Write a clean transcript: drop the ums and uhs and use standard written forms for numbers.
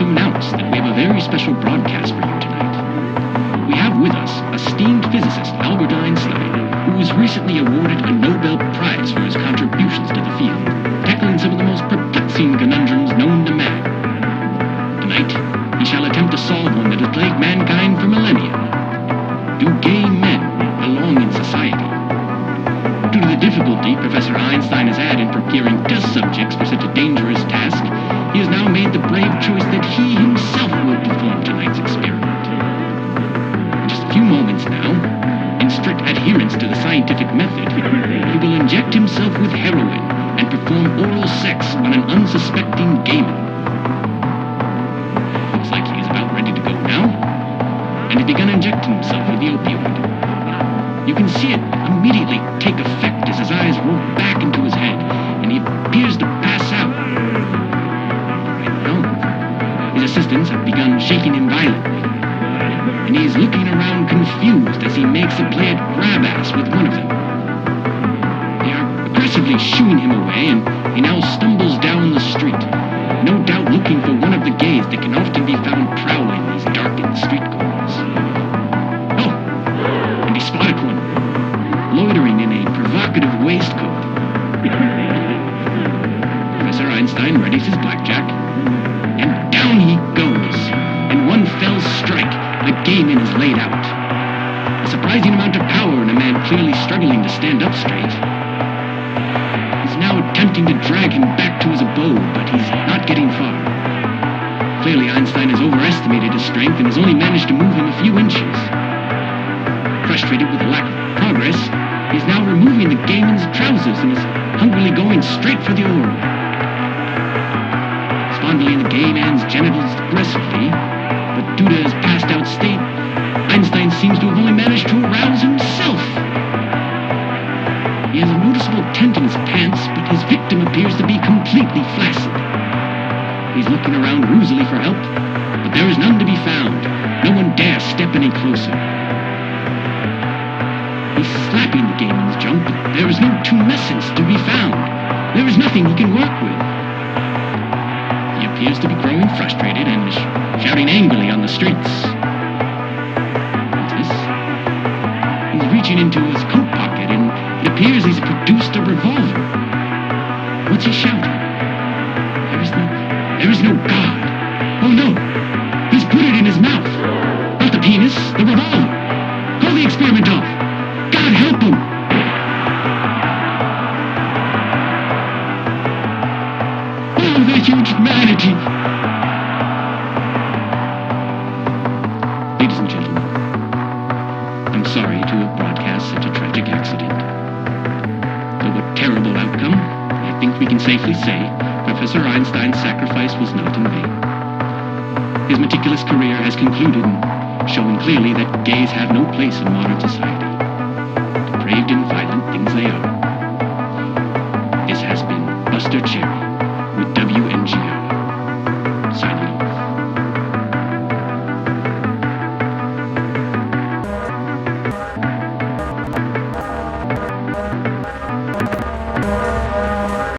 announce that we have a very special broadcast for you tonight. We have with us esteemed physicist Albert Einstein, who was recently awarded a Nobel Prize for his contributions to the field, tackling some of the most perplexing conundrums known to man. Tonight, he shall attempt to solve one that has plagued mankind for millennia. Do gay men belong in society? Due to the difficulty Professor Einstein has had in procuring test subjects for such a dangerous task, he has now made the brave choice that he himself will perform tonight's experiment. In just a few moments now, in strict adherence to the scientific method, he will inject himself with heroin and perform oral sex on an unsuspecting gay man. Looks like he is about ready to go now, and has begun injecting himself with the opioid. You can see it immediately take effect as his eyes roll back into his head, and he appears to pass out. No, his assistants have begun shaking him violently, and he is looking around confused as he makes a play at grab-ass with one of them. They are aggressively shooing him away, and he now stumbles down the street, no doubt looking for one of the gays that can often be found prowling these darkened street corners. Oh, and he spotted one, loitering in a provocative waistcoat. Professor Einstein readies his blackjack, and down he goes. In one fell strike, the gay man is laid out. A surprising amount of power in a man clearly struggling to stand up straight. He's now attempting to drag him back to his abode, but he's not getting far. Clearly, Einstein has overestimated his strength and has only managed to move him a few inches. Frustrated with the lack of progress, he's now removing the gay man's trousers and is hungrily going straight for the oral. Fondling the gay man's genitals aggressively, but due to his passed-out state, Einstein seems to have only managed to arouse himself. He has a noticeable tent in his pants, but his victim appears to be completely flaccid. He's looking around woozily for help, but there is none to be found. No one dares step any closer. He's slapping the gay man's junk, but there is no tumescence to be found. There is nothing he can work with. He appears to be growing frustrated and is shouting angrily on the streets. What's this? He's reaching into his coat pocket and it appears he's produced a revolver. What's he shouting? There is no God. Oh no! He's put it in his mouth. Not the penis, the revolver. Call the experiment off. God help him! Oh, the huge humanity! Ladies and gentlemen, I'm sorry to have broadcast such a tragic accident. Though a terrible outcome, I think we can safely say Professor Einstein's sacrifice was not in vain. His meticulous career has concluded, showing clearly that gays have no place in modern society. Depraved and violent things they are. This has been Buster Cherry with WNGR.